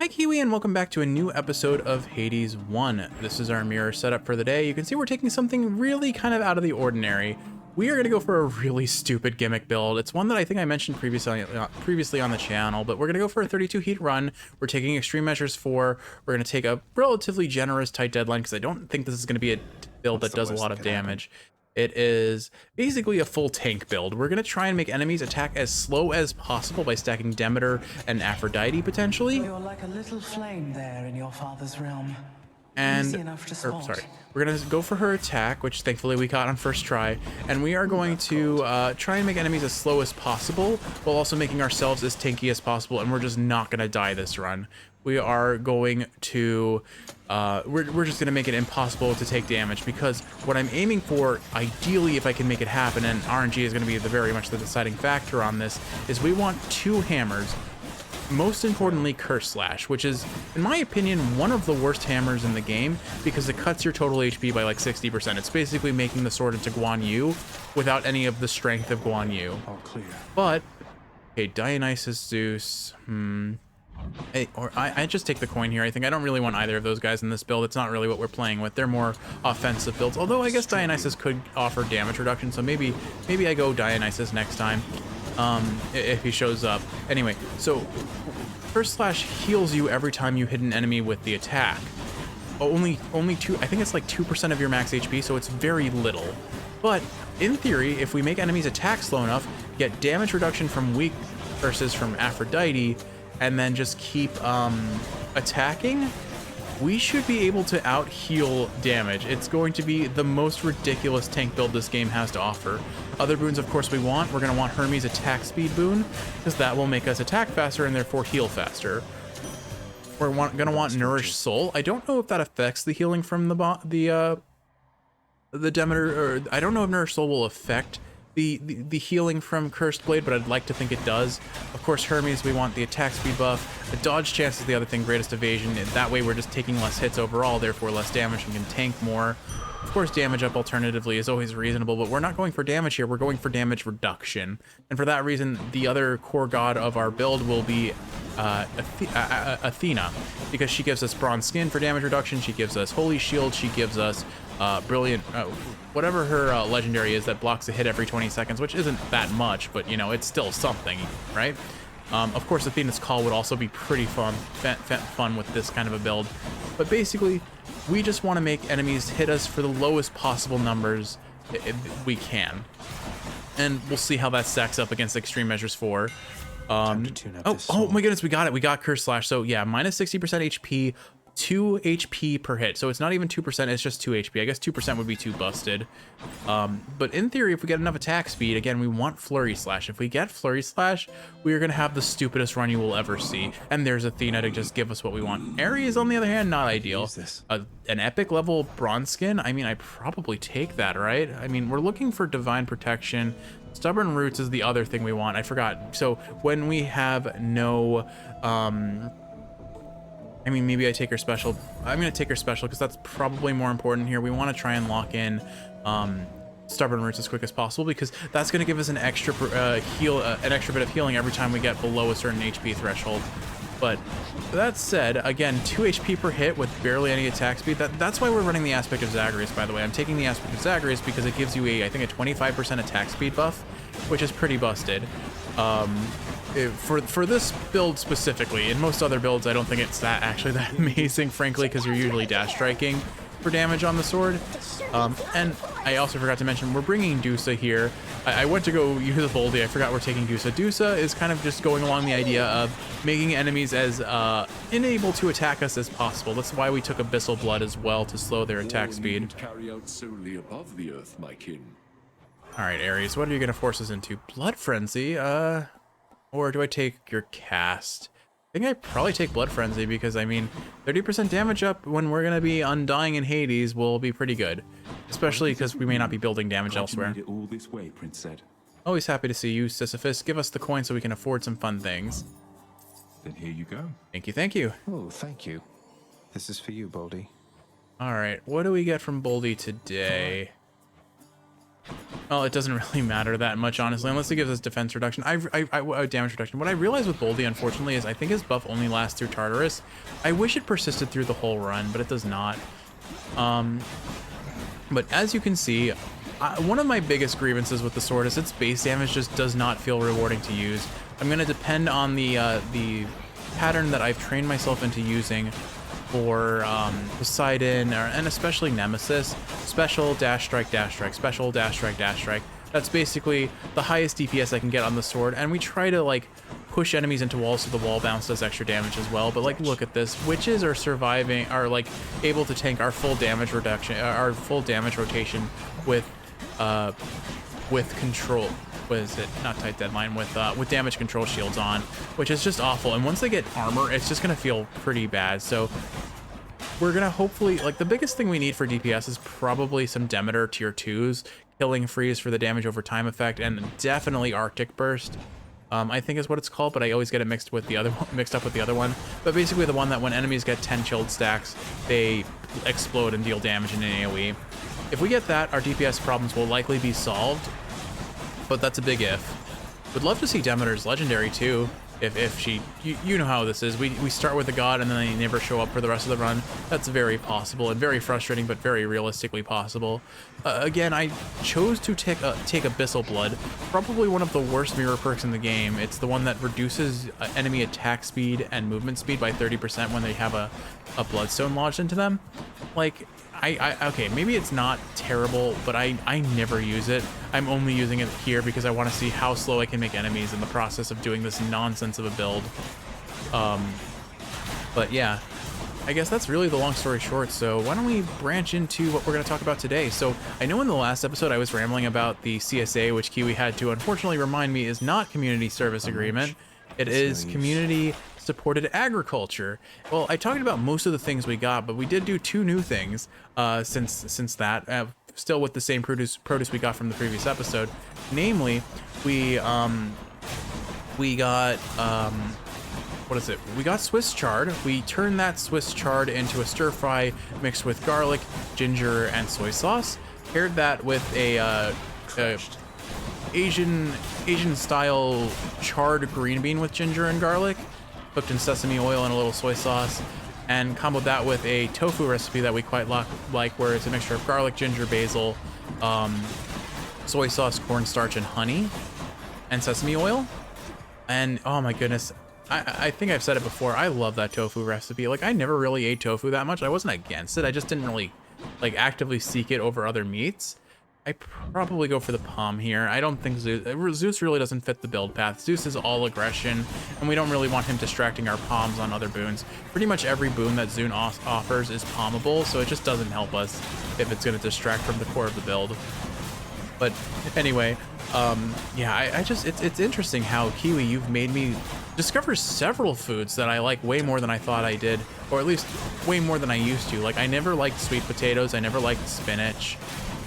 Hi Kiwi, and welcome back to a new episode of Hades 1. This is our mirror setup for the day. You can see we're taking something really kind of out of the ordinary. We are going to go for a really stupid gimmick build. It's one that I think I mentioned previously on the channel, but we're going to go for a 32 heat run. We're taking extreme measures 4. We're going to take a relatively generous tight deadline because I don't think this is going to be a build that does a lot of damage. It is basically a full tank build. We're going to try and make enemies attack as slow as possible by stacking Demeter and Aphrodite potentially. You're like a little flame there in your father's realm. And, Easy enough to spot. we're going to go for her attack, which thankfully we got on first try. And we are going to try and make enemies as slow as possible while also making ourselves as tanky as possible. And we're just not going to die this run. We are going to, we're just going to make it impossible to take damage, because what I'm aiming for, ideally, if I can make it happen, and RNG is going to be very much the deciding factor on this, is we want 2 hammers. Most importantly, Curse Slash, which is, in my opinion, one of the worst hammers in the game because it cuts your total HP by like 60%. It's basically making the sword into Guan Yu without any of the strength of Guan Yu. All clear. But, okay, Dionysus, Zeus, Hey, or I just take the coin here. I think I don't really want either of those guys in this build. It's not really what we're playing with. They're more offensive builds. Although I guess Dionysus could offer damage reduction, so maybe I go Dionysus next time, if he shows up. Anyway, so First Slash heals you every time you hit an enemy with the attack. Only 2. I think it's like 2% of your max HP, so it's very little. But in theory, if we make enemies attack slow enough, get damage reduction from weak versus from Aphrodite, and then just keep attacking, we should be able to out heal damage. It's going to be the most ridiculous tank build this game has to offer. Other boons, of course, we're going to want Hermes attack speed boon, because that will make us attack faster and therefore heal faster. We're going to want Nourish Soul. I don't know if that affects the healing from the Demeter, or I don't know if Nourish Soul will affect the healing from Cursed Blade, but I'd like to think it does. Of course, Hermes, we want the attack speed buff. The dodge chance is the other thing, greatest evasion. That way we're just taking less hits overall, therefore less damage, and can tank more. Of course, damage up alternatively is always reasonable, but we're not going for damage here. We're going for damage reduction. And for that reason, the other core god of our build will be Athena, because she gives us bronze skin for damage reduction. She gives us holy shield. She gives us brilliant, whatever her legendary is that blocks a hit every 20 seconds, which isn't that much, but you know, it's still something, right? Of course, Athena's Call would also be pretty fun with this kind of a build. But basically, we just want to make enemies hit us for the lowest possible numbers we can. And we'll see how that stacks up against Extreme Measures 4. Oh my goodness, we got it. We got Curse Slash. So yeah, minus 60% HP, 2 HP per hit. So it's not even 2%, it's just 2 HP. I guess 2% would be too busted. But in theory, if we get enough attack speed, again, we want Flurry Slash. If we get Flurry Slash, we are going to have the stupidest run you will ever see. And there's Athena to just give us what we want. Ares, on the other hand, not ideal. An epic level bronze skin? I mean, I probably take that, right? I mean, we're looking for Divine Protection. Stubborn Roots is the other thing we want. I forgot. So when we have no... I mean, maybe I take her special. I'm going to take her special because that's probably more important here. We want to try and lock in Stubborn Roots as quick as possible, because that's going to give us an extra an extra bit of healing every time we get below a certain HP threshold. But that said, again, 2 HP per hit with barely any attack speed. That's why we're running the Aspect of Zagreus, by the way. I'm taking the Aspect of Zagreus because it gives you I think a 25% attack speed buff, which is pretty busted. For this build specifically. In most other builds, I don't think it's actually that amazing, frankly, because you're usually dash striking for damage on the sword. And I also forgot to mention, we're bringing Dusa here. I went to go use a Boldy. I forgot we're taking Dusa. Dusa is kind of just going along the idea of making enemies as unable to attack us as possible. That's why we took Abyssal Blood as well, to slow their attack speed. Carry out solely above the earth, my kin. All right, Ares, what are you going to force us into? Blood Frenzy? Or do I take your cast? I think I probably take Blood Frenzy, because I mean, 30% damage up when we're gonna be undying in Hades will be pretty good, especially because we may not be building damage elsewhere. All this way, Prince said. Always happy to see you, Sisyphus. Give us the coin so we can afford some fun things. Then here you go. Thank you, thank you. Oh, thank you. This is for you, Boldy. All right, what do we get from Boldy today? Well, it doesn't really matter that much, honestly, unless it gives us defense reduction. Damage reduction. What I realized with Boldy, unfortunately, is I think his buff only lasts through Tartarus. I wish it persisted through the whole run, but it does not. But as you can see, one of my biggest grievances with the sword is its base damage just does not feel rewarding to use. I'm going to depend on the pattern that I've trained myself into using for Poseidon and especially Nemesis. Special, dash strike, special, dash strike, dash strike. That's basically the highest DPS I can get on the sword, and we try to like push enemies into walls so the wall bounce does extra damage as well. But like, look at this, witches are surviving, are like able to tank our full damage reduction, our full damage rotation with control. What is it? Not tight deadline, with damage control shields on, which is just awful. And once they get armor, it's just gonna feel pretty bad. So we're gonna hopefully, like, the biggest thing we need for DPS is probably some Demeter tier 2s, killing freeze for the damage over time effect, and definitely Arctic Burst. I think is what it's called, but I always get it mixed up with the other one. But basically the one that when enemies get 10 chilled stacks, they explode and deal damage in an AoE. If we get that, our DPS problems will likely be solved, but that's a big if. Would love to see Demeter's legendary too. If she, you know how this is. We start with a god and then they never show up for the rest of the run. That's very possible and very frustrating, but very realistically possible. Again, I chose to take Abyssal Blood, probably one of the worst mirror perks in the game. It's the one that reduces enemy attack speed and movement speed by 30% when they have a Bloodstone lodged into them. Like, okay, maybe it's not terrible, but I never use it. I'm only using it here because I want to see how slow I can make enemies in the process of doing this nonsense of a build. But yeah, I guess that's really the long story short. So why don't we branch into what we're going to talk about today? So I know in the last episode I was rambling about the CSA, which Kiwi had to unfortunately remind me is not community service agreement. It is community supported agriculture. Well, I talked about most of the things we got, but we did do 2 new things since that, still with the same produce we got from the previous episode. Namely, we got what is it? We got Swiss chard. We turned that Swiss chard into a stir fry mixed with garlic, ginger, and soy sauce. Paired that with a Asian style charred green bean with ginger and garlic, cooked in sesame oil and a little soy sauce, and comboed that with a tofu recipe that we quite like, where it's a mixture of garlic, ginger, basil, soy sauce, cornstarch, and honey, and sesame oil. And oh my goodness, I think I've said it before, I love that tofu recipe. Like, I never really ate tofu that much. I wasn't against it, I just didn't really like actively seek it over other meats. I probably go for the Palm here. I don't think Zeus really doesn't fit the build path. Zeus is all aggression, and we don't really want him distracting our palms on other boons. Pretty much every boon that Zune offers is palmable, so it just doesn't help us if it's going to distract from the core of the build. But anyway, yeah, it's interesting how, Kiwi, you've made me discover several foods that I like way more than I thought I did, or at least way more than I used to. Like, I never liked sweet potatoes, I never liked spinach.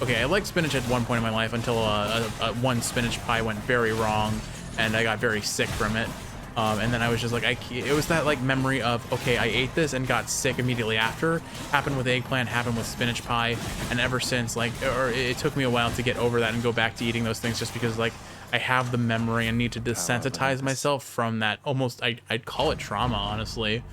Okay, I liked spinach at one point in my life until one spinach pie went very wrong and I got very sick from it. And then I was just like, it was that like memory of, okay, I ate this and got sick immediately after. Happened with eggplant, happened with spinach pie, and ever since, like, or it took me a while to get over that and go back to eating those things, just because like I have the memory and need to desensitize myself from that. Almost, I'd call it trauma, honestly.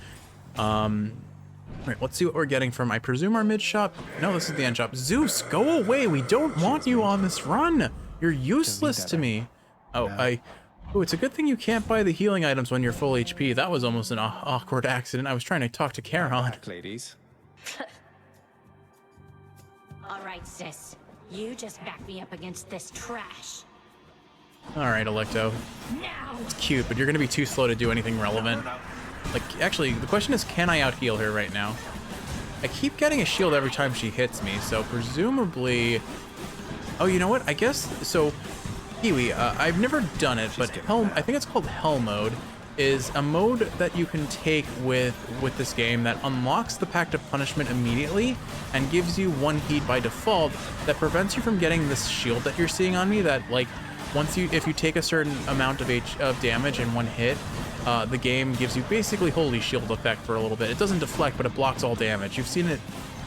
Right, let's see what we're getting from, I presume, our mid shop. No, this is the end shop. Zeus, go away. We don't want you on this run. You're useless to me. Oh, oh, it's a good thing you can't buy the healing items when you're full HP. That was almost an awkward accident. I was trying to talk to Charon. Ladies. All right, sis. You just back me up against this trash. All right, Electo. Now. It's cute, but you're going to be too slow to do anything relevant. Like, actually, the question is, can I out-heal her right now? I keep getting a shield every time she hits me, so presumably... Oh, you know what? I guess... So, Kiwi, I've never done it, but I think it's called Hell Mode, is a mode that you can take with this game that unlocks the Pact of Punishment immediately and gives you 1 heat by default that prevents you from getting this shield that you're seeing on me that, like, if you take a certain amount of damage in 1 hit, the game gives you basically holy shield effect for a little bit. It doesn't deflect, but it blocks all damage. You've seen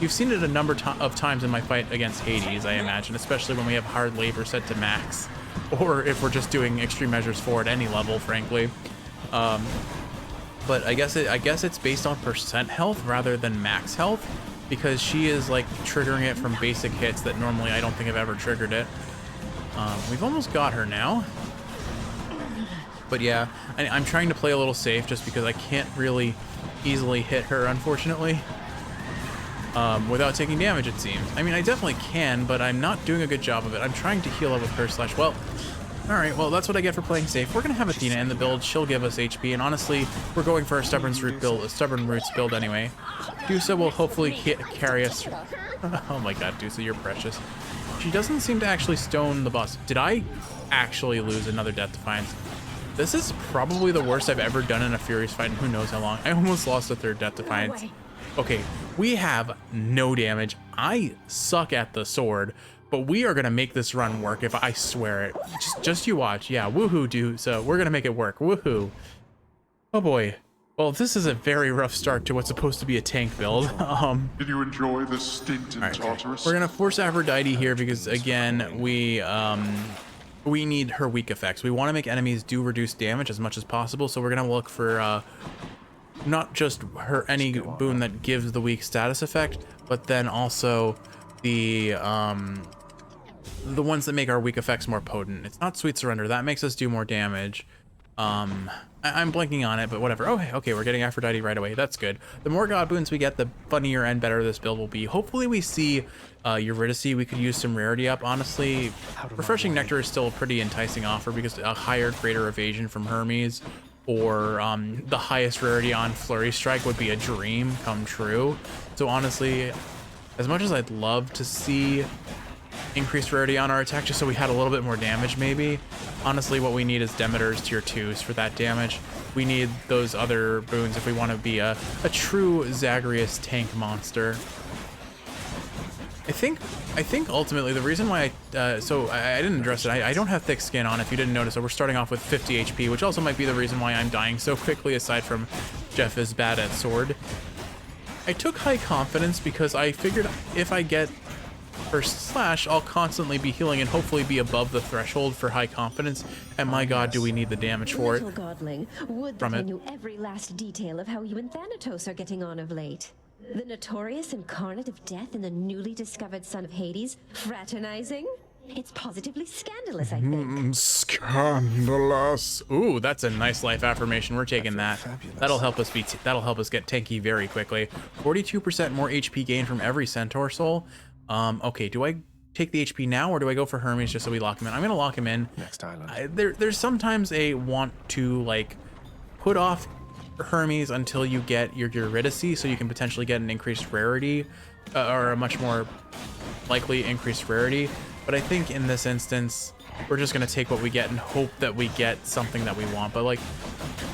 You've seen it a number of times in my fight against Hades, I imagine, especially when we have hard labor set to max, or if we're just doing extreme measures 4 at any level, frankly. But I guess it's based on percent health rather than max health, because she is like triggering it from basic hits that normally I don't think I've ever triggered it. We've almost got her now. But yeah, I'm trying to play a little safe just because I can't really easily hit her, unfortunately, without taking damage, it seems. I mean, I definitely can, but I'm not doing a good job of it. I'm trying to heal up with Curse Slash. Well, all right, well, that's what I get for playing safe. We're going to have Athena in the build. She'll give us HP, and honestly, we're going for a Stubborn Roots build anyway. Dusa will hopefully carry us. Oh my god, Dusa, you're precious. She doesn't seem to actually stone the boss. Did I actually lose another Death Defiance? This is probably the worst I've ever done in a Furious fight in who knows how long. I almost lost a third Death Defiance. Okay, we have no damage. I suck at the sword, but we are gonna make this run work, if I swear it. Just you watch. Yeah, woohoo, dude. So we're gonna make it work. Woohoo. Oh boy. Well, this is a very rough start to what's supposed to be a tank build. Did you enjoy the stint in Tartarus? We're gonna force Aphrodite here because again, we need her weak effects. We want to make enemies do reduced damage as much as possible, so we're gonna look for not just any boon that gives the weak status effect, but then also the ones that make our weak effects more potent. It's not Sweet Surrender. That makes us do more damage. I'm blanking on it, but whatever. Okay, we're getting Aphrodite right away. That's good. The more god boons we get, the funnier and better this build will be. Hopefully we see Eurydice. We could use some rarity up, honestly. Refreshing Nectar is still a pretty enticing offer because a higher, greater evasion from Hermes, or the highest rarity on Flurry Strike would be a dream come true. So honestly, as much as I'd love to see increased rarity on our attack just so we had a little bit more damage maybe, honestly what we need is Demeter's tier 2s for that damage. We need those other boons if we want to be a true Zagreus tank monster. I think ultimately the reason why I didn't address it, I don't have thick skin on, if you didn't notice, so we're starting off with 50 HP, which also might be the reason why I'm dying so quickly, aside from Jeff is bad at sword. I took high confidence because I figured if I get First Slash, I'll constantly be healing and hopefully be above the threshold for high confidence, and my god, do we need the damage for it. Godling, would that I knew every last detail of how you and Thanatos are getting on of late. The notorious incarnate of death and the newly discovered son of Hades fraternizing? It's positively scandalous, I think. Scandalous. Ooh, that's a nice life affirmation. We're taking that. fabulous. That'll help us get tanky very quickly. 42% more HP gain from every Centaur soul. Okay, do I take the HP now or do I go for Hermes just so we lock him in? I'm gonna lock him in. Next island. There's sometimes a want to like put off Hermes until you get your Eurydice, so you can potentially get an increased rarity, or a much more likely increased rarity. But I think in this instance, we're just gonna take what we get and hope that we get something that we want. But like,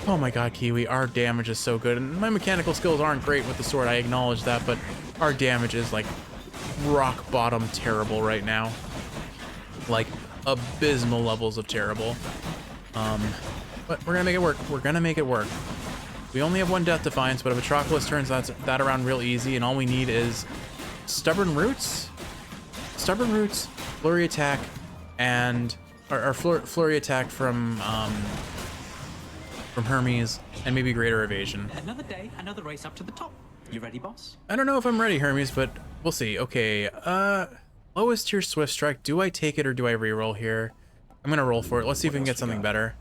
oh my god, Kiwi, our damage is so good. And my mechanical skills aren't great with the sword, I acknowledge that, but our damage is like rock bottom terrible right now. Like abysmal levels of terrible. But we're gonna make it work. We're gonna make it work. We only have one Death Defiance, but if Atroclus turns that around real easy, and all we need is Stubborn Roots, Flurry Attack, and or Flurry Attack from Hermes, and maybe Greater Evasion. Another day, another race up to the top. You ready, boss? I don't know if I'm ready, Hermes, but we'll see. Okay, lowest tier Swift Strike. Do I take it or do I reroll here? I'm gonna roll for it. Let's see if we can get something better.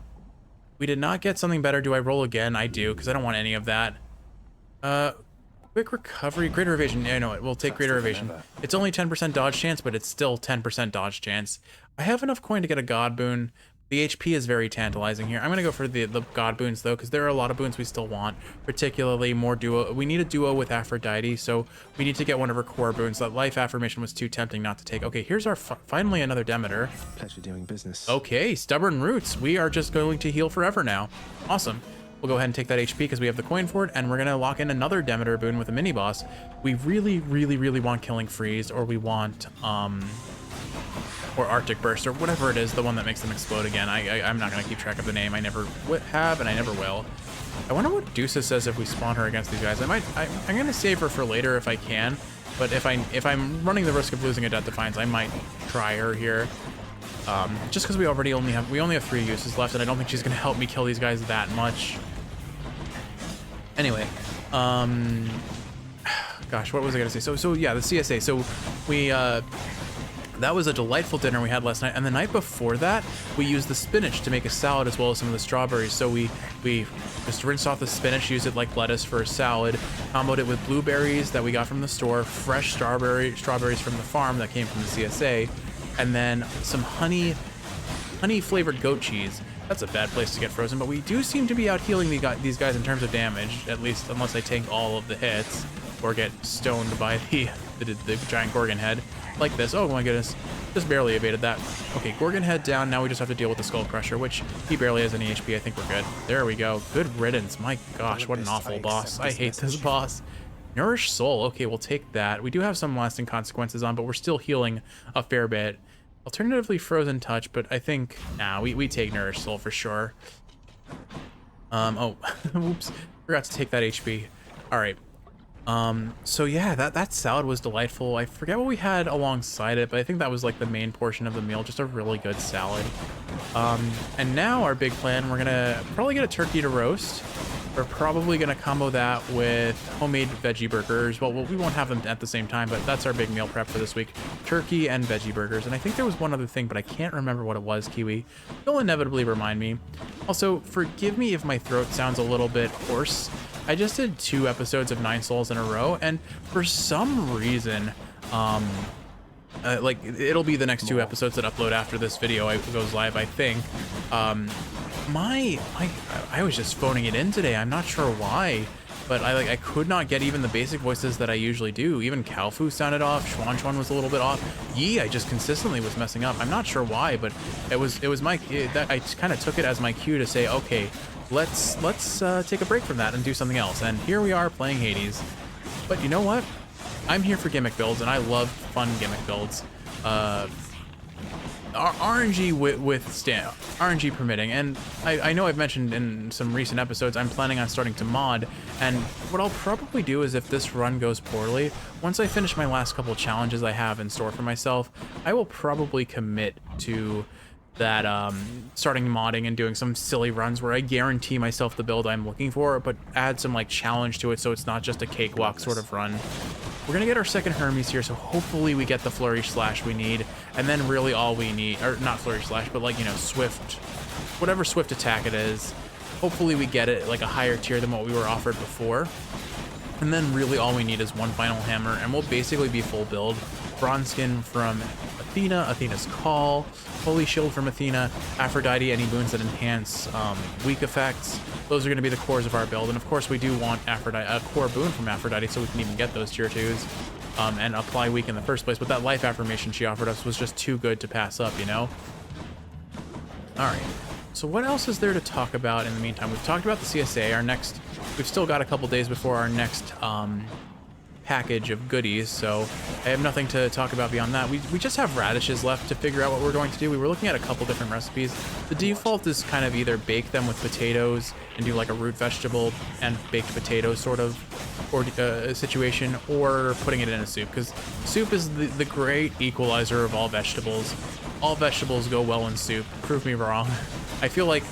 We did not get something better. Do I roll again? I do, because I don't want any of that. Quick Recovery, Greater Evasion. Yeah, I know it. We'll take Greater Evasion. It's only 10% dodge chance, but it's still 10% dodge chance. I have enough coin to get a God boon. The HP is very tantalizing here. I'm going to go for the God boons, though, because there are a lot of boons we still want, particularly more duo. We need a duo with Aphrodite, so we need to get one of her core boons. That Life Affirmation was too tempting not to take. Okay, here's our finally another Demeter. Pleasure doing business. Okay, Stubborn Roots. We are just going to heal forever now. Awesome. We'll go ahead and take that HP because we have the coin for it, and we're going to lock in another Demeter boon with a mini-boss. We really, really, really want Killing Freeze, or we want or Arctic Burst, or whatever it is, the one that makes them explode again. I'm not going to keep track of the name. I never have, and I never will. I wonder what Deuce says if we spawn her against these guys. I'm going to save her for later if I can, but if I'm running the risk of losing a Death Defiance, I might try her here. Just because we only have 3 uses left, and I don't think she's going to help me kill these guys that much. Anyway, gosh, what was I going to say? So yeah, the CSA. So we, that was a delightful dinner we had last night, and the night before that, we used the spinach to make a salad as well as some of the strawberries. So we just rinsed off the spinach, used it like lettuce for a salad, comboed it with blueberries that we got from the store, fresh strawberries from the farm that came from the CSA, and then some honey flavored goat cheese. That's a bad place to get frozen, but we do seem to be out healing these guys in terms of damage, at least unless I tank all of the hits or get stoned by the giant Gorgon head like this. Oh my goodness, just barely evaded that. Okay, Gorgon head down. Now we just have to deal with the Skull Crusher, which he barely has any HP. I think we're good. There we go. Good riddance. My gosh, what an awful boss. I hate this boss. Nourish Soul. Okay, we'll take that. We do have some lasting consequences on, but we're still healing a fair bit. Alternatively, Frozen Touch, but I think, nah, we take Nourish Soul for sure. Oh, whoops, forgot to take that HP. All right. So yeah, that salad was delightful. I forget what we had alongside it, but I think that was like the main portion of the meal, just a really good salad. And now our big plan, we're gonna probably get a turkey to roast. We're probably gonna combo that with homemade veggie burgers. Well, we won't have them at the same time, but that's our big meal prep for this week. Turkey and veggie burgers. And I think there was one other thing, but I can't remember what it was, Kiwi. You'll inevitably remind me. Also, forgive me if my throat sounds a little bit hoarse. I just did 2 episodes of 9 Souls in a row, and for some reason, like it'll be the next 2 episodes that upload after this video goes live, I think. I was just phoning it in today. I'm not sure why, but I could not get even the basic voices that I usually do. Even Kalfu sounded off. Xuan was a little bit off. Yi, I just consistently was messing up. I'm not sure why, but it was that I kind of took it as my cue to say, okay, let's take a break from that and do something else. And here we are playing Hades. But you know what? I'm here for gimmick builds, and I love fun gimmick builds. RNG RNG permitting, and I know I've mentioned in some recent episodes I'm planning on starting to mod, and what I'll probably do is if this run goes poorly, once I finish my last couple challenges I have in store for myself, I will probably commit to that starting modding and doing some silly runs where I guarantee myself the build I'm looking for, but add some like challenge to it so it's not just a cakewalk sort of run. We're gonna get our second Hermes here, so hopefully we get the Flurry Slash we need, and then really all we need, or not Flurry Slash, but like, you know, Swift, whatever Swift attack it is. Hopefully we get it like a higher tier than what we were offered before. And then really all we need is one final hammer, and we'll basically be full build. Bronze Skin from Athena, Athena's Call, Holy Shield from Athena, Aphrodite, any boons that enhance weak effects. Those are going to be the cores of our build, and of course we do want Aphrodite, a core boon from Aphrodite so we can even get those tier 2s and apply weak in the first place. But that life affirmation she offered us was just too good to pass up, you know? Alright, so what else is there to talk about in the meantime? We've talked about the CSA, we've still got a couple days before our next package of goodies, so I have nothing to talk about beyond that. We just have radishes left to figure out what we're going to do. We were looking at a couple different recipes. The default is kind of either bake them with potatoes and do like a root vegetable and baked potato sort of situation, or putting it in a soup, because soup is the great equalizer of all vegetables. All vegetables go well in soup. Prove me wrong. I feel like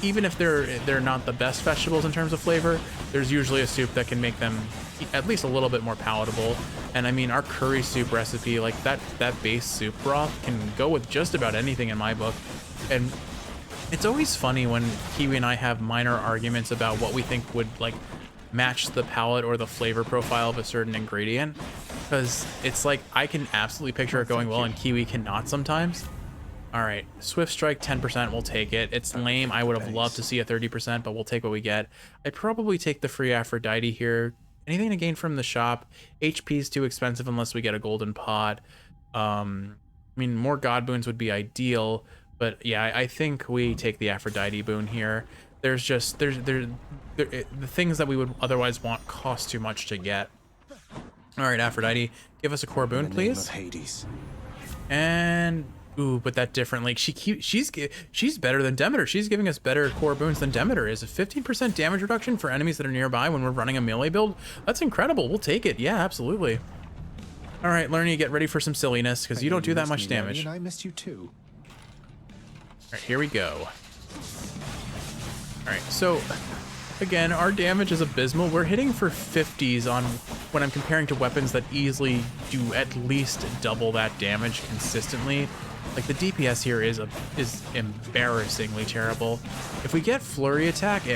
even if they're not the best vegetables in terms of flavor, there's usually a soup that can make them at least a little bit more palatable. And I mean, our curry soup recipe, like that base soup broth can go with just about anything in my book. And it's always funny when Kiwi and I have minor arguments about what we think would like match the palate or the flavor profile of a certain ingredient, because it's like I can absolutely picture it going well and Kiwi cannot sometimes. All right, Swift Strike 10%, we'll take it. It's lame. I would have loved to see a 30%, but we'll take what we get. I'd probably take the free Aphrodite here. Anything to gain from the shop. HP is too expensive unless we get a golden pot. I mean, more god boons would be ideal, but yeah, I think we take the Aphrodite boon here. There's just the things that we would otherwise want cost too much to get. All right, Aphrodite, give us a core boon, please. Hades. And ooh, but that differently. She's better than Demeter. She's giving us better core boons than Demeter is. A 15% damage reduction for enemies that are nearby when we're running a melee build. That's incredible. We'll take it. Yeah, absolutely. All right, Lerny, get ready for some silliness because you don't do that much damage. And I missed you too. All right, here we go. All right, so again, our damage is abysmal. We're hitting for 50s on when I'm comparing to weapons that easily do at least double that damage consistently. Like the DPS here is embarrassingly terrible. If we get flurry attack,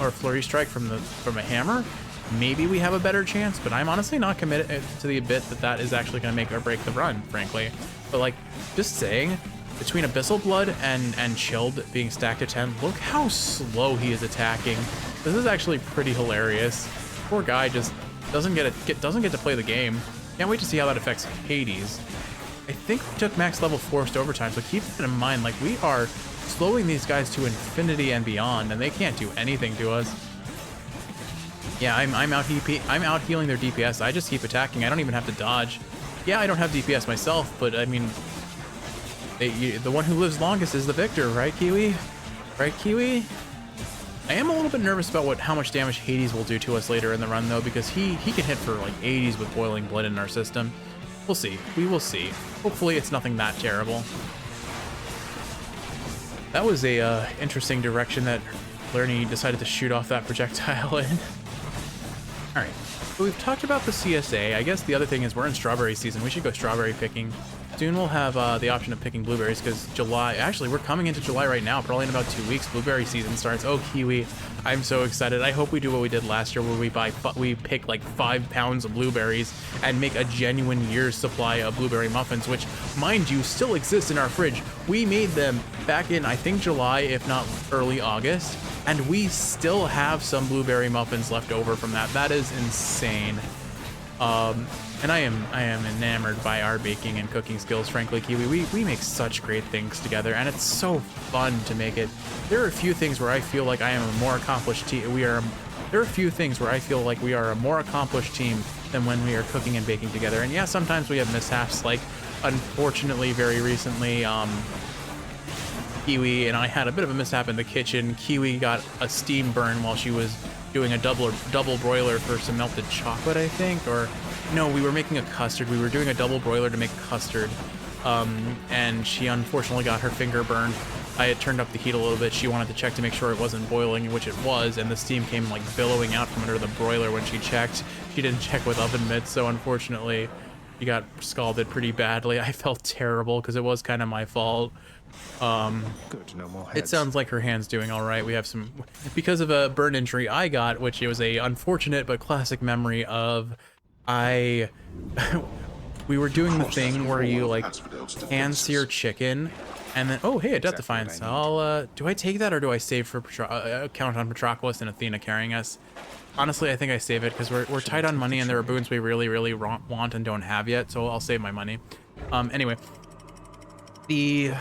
or flurry strike from a hammer, maybe we have a better chance. But I'm honestly not committed to the bit that is actually going to make or break the run, frankly. But like, just saying, between Abyssal Blood and Chilled being stacked to 10, look how slow he is attacking. This is actually pretty hilarious. Poor guy just doesn't get to play the game. Can't wait to see how that affects Hades. I think we took max level forced overtime, so keep that in mind. Like, we are slowing these guys to infinity and beyond, and they can't do anything to us. Yeah, I'm out healing their DPS. I just keep attacking. I don't even have to dodge. Yeah, I don't have DPS myself, but I mean, the one who lives longest is the victor, right, Kiwi? Right, Kiwi? I am a little bit nervous about how much damage Hades will do to us later in the run, though, because he can hit for like 80s with boiling blood in our system. We'll see. We will see. Hopefully it's nothing that terrible. That was a interesting direction that Lerny decided to shoot off that projectile in. All right. So we've talked about the CSA. I guess the other thing is we're in strawberry season. We should go strawberry picking. Soon we'll have the option of picking blueberries because July, actually we're coming into July right now, probably in about 2 weeks, blueberry season starts. Oh, Kiwi, I'm so excited. I hope we do what we did last year where we pick like 5 pounds of blueberries and make a genuine year's supply of blueberry muffins, which, mind you, still exists in our fridge. We made them back in, I think, July, if not early August, and we still have some blueberry muffins left over from that. That is insane. And I am enamored by our baking and cooking skills, frankly, Kiwi. We make such great things together, and it's so fun to make it. There are a few things where I feel like I am a more accomplished team. There are a few things where I feel like we are a more accomplished team than when we are cooking and baking together. And yeah, sometimes we have mishaps, like, unfortunately, very recently, Kiwi and I had a bit of a mishap in the kitchen. Kiwi got a steam burn while she was doing a double broiler for some melted chocolate, I think, or no, we were making a custard. We were doing a double broiler to make custard, and she unfortunately got her finger burned. I had turned up the heat a little bit. She wanted to check to make sure it wasn't boiling, which it was, and the steam came like billowing out from under the broiler when she checked. She didn't check with oven mitts, so unfortunately she got scalded pretty badly. I felt terrible because it was kind of my fault. Good, no more heads. It sounds like her hand's doing all right. We have some, because of a burn injury I got, which it was a unfortunate but classic memory of, we were doing the thing where you like hand sear chicken, and then oh hey, a death defiance. I'll do I take that or do I save for count on Patroclus and Athena carrying us? Honestly, I think I save it because we're tight on money and there are boons we really want and don't have yet, so I'll save my money. Anyway, we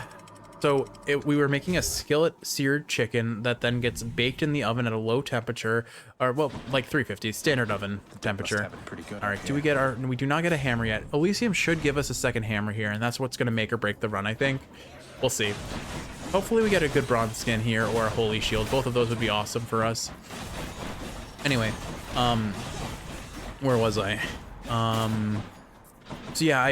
were making a skillet seared chicken that then gets baked in the oven at a low temperature, or well, like 350 standard oven temperature. All right, we do not get a hammer yet. Elysium should give us a second hammer here, and that's what's going to make or break the run, I think. We'll see. Hopefully we get a good bronze skin here or a holy shield. Both of those would be awesome for us. Anyway, where was I? So yeah,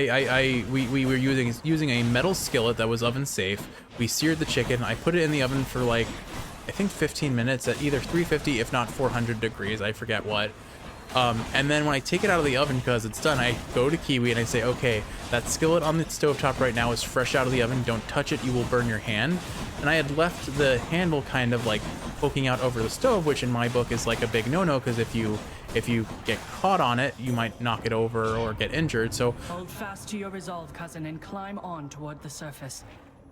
we were using a metal skillet that was oven safe. We seared the chicken. I put it in the oven for like, I think 15 minutes at either 350, if not 400 degrees. I forget what. And then when I take it out of the oven because it's done, I go to Kiwi and I say, okay, that skillet on the stovetop right now is fresh out of the oven. Don't touch it. You will burn your hand. And I had left the handle kind of like poking out over the stove, which in my book is like a big no-no because if you get caught on it, you might knock it over or get injured. So Hold fast to your resolve, cousin, and climb on toward the surface.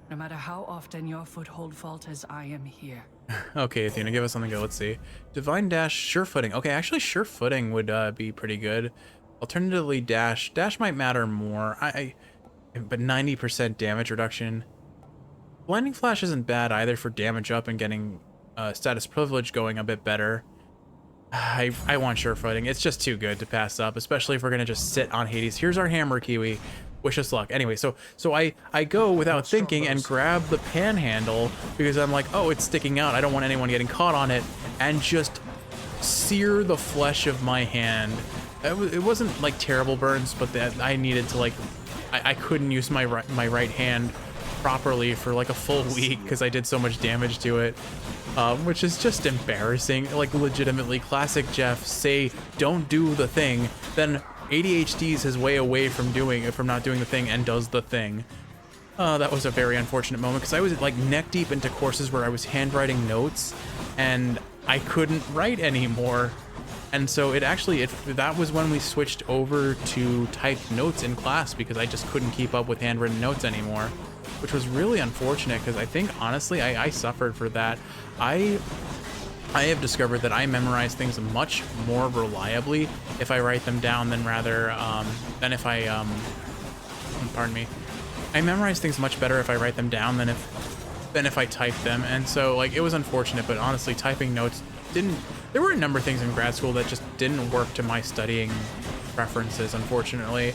No matter how often your foothold falters, I am here. okay, Athena, give us something to go. Let's see. Divine Dash, Sure Footing. Okay, actually Sure Footing would be pretty good. Alternatively, Dash. Dash might matter more. But 90% damage reduction. Blinding Flash isn't bad either for damage up and getting status privilege going a bit better. I want Sure Footing. It's just too good to pass up, especially if we're going to just sit on Hades. Here's our hammer, Kiwi. Wish us luck. Anyway, so I go without thinking and grab the panhandle because I'm like, oh, it's sticking out. I don't want anyone getting caught on it, and just sear the flesh of my hand. It wasn't like terrible burns, but that I needed to like, I couldn't use my right hand properly for like a full week because I did so much damage to it, which is just embarrassing. Like legitimately, classic Jeff, say don't do the thing, then ADHD's his way away from not doing the thing and does the thing. That was a very unfortunate moment because I was like neck deep into courses where I was handwriting notes and I couldn't write anymore. And so that was when we switched over to typed notes in class because I just couldn't keep up with handwritten notes anymore, which was really unfortunate because I think honestly I suffered for that. I have discovered that I memorize things much more reliably if I write them down than if I pardon me. I memorize things much better if I write them down than if I type them. And so like it was unfortunate, but honestly typing notes there were a number of things in grad school that just didn't work to my studying preferences, unfortunately.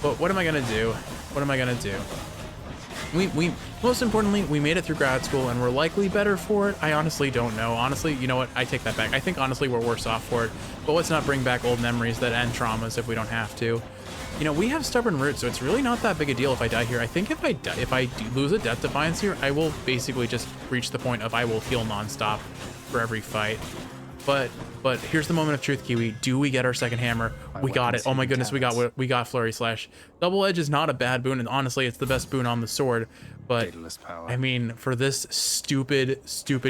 But what am I gonna do? What am I gonna do? We most importantly, we made it through grad school and we're likely better for it. I honestly don't know. Honestly, you know what? I take that back. I think honestly we're worse off for it. But let's not bring back old memories that end traumas if we don't have to. You know, we have stubborn roots, so it's really not that big a deal if I die here. I think if I lose a Death Defiance here, I will basically just reach the point of I will heal nonstop for every fight. But here's the moment of truth, Kiwi. Do we get our second hammer? We got it. Oh my goodness, we got Flurry Slash. Double Edge is not a bad boon, and honestly, it's the best boon on the sword. But I mean, for this stupid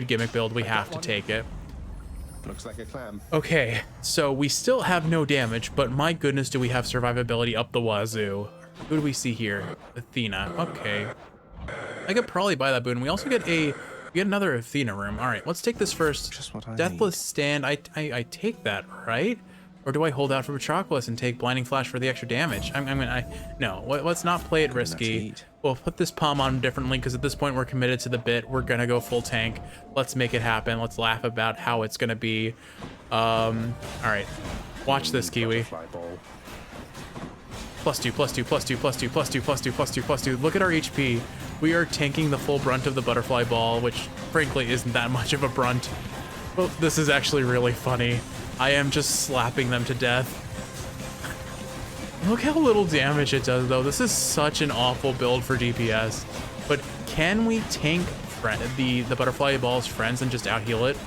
gimmick build, we have to take it. Looks like a clam. Okay, so we still have no damage, but my goodness, do we have survivability up the wazoo. Who do we see here? Athena. Okay. I could probably buy that boon. We also get another Athena room. All right, let's take this first. Just what I Deathless need. Stand. I take that, right? Or do I hold out for Patroclus and take Blinding Flash for the extra damage? No, let's not play it risky. We'll put this palm on differently because at this point we're committed to the bit. We're gonna go full tank. Let's make it happen. Let's laugh about how it's gonna be. All right, watch this, Kiwi. +2, +2, +2, +2, +2, +2, +2, +2. Look at our HP. We are tanking the full brunt of the butterfly ball, which frankly isn't that much of a brunt. Well, this is actually really funny. I am just slapping them to death. Look how little damage it does, though. This is such an awful build for DPS. But can we tank the butterfly ball's friends and just out heal it?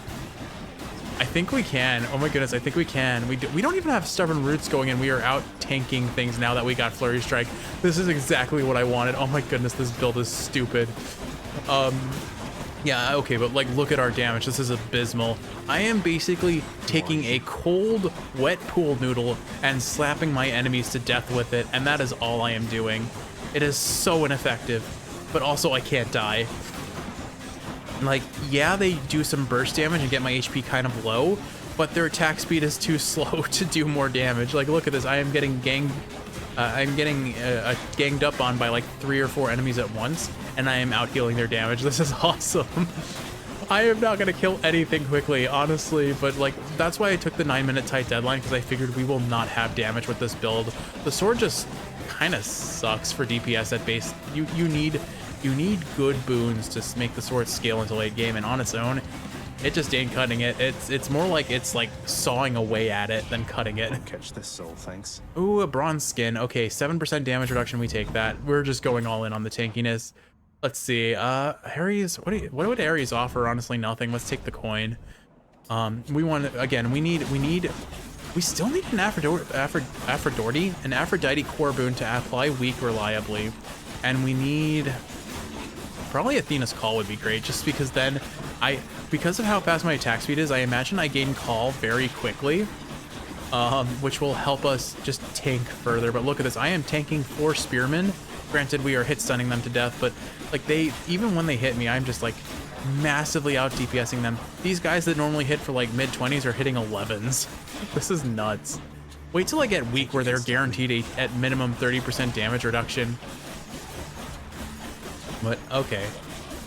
I think we can. Oh my goodness, I think we can. We don't even have Stubborn Roots going, and we are out tanking things now that we got Flurry Strike. This is exactly what I wanted. Oh my goodness, this build is stupid. Yeah, okay, but like, look at our damage. This is abysmal. I am basically taking a cold, wet pool noodle and slapping my enemies to death with it, and that is all I am doing. It is so ineffective, but also I can't die. Like, yeah, they do some burst damage and get my HP kind of low, but their attack speed is too slow to do more damage. Like, look at this. I am getting ganged up on by like 3 or 4 enemies at once, and I am out healing their damage. This is awesome. I am not gonna kill anything quickly, honestly, but like, that's why I took the 9-minute tight deadline, because I figured we will not have damage with this build. The sword just kind of sucks for DPS at base. You need good boons to make the sword scale into late game, and on its own, it just ain't cutting it. It's more like it's like sawing away at it than cutting it. Catch this soul, thanks. Ooh, a bronze skin. Okay, 7% damage reduction. We take that. We're just going all in on the tankiness. Let's see. Ares. What would Ares offer? Honestly, nothing. Let's take the coin. We want again. We still need an Aphrodite core boon to apply weak reliably, and we need. Probably Athena's Call would be great, just because then because of how fast my attack speed is, I imagine I gain Call very quickly, which will help us just tank further. But look at this, I am tanking 4 spearmen. Granted, we are hit stunning them to death, but like even when they hit me, I'm just like massively out DPSing them. These guys that normally hit for like mid-20s are hitting 11s. This is nuts. Wait till I get weak where they're guaranteed at minimum 30% damage reduction. But okay,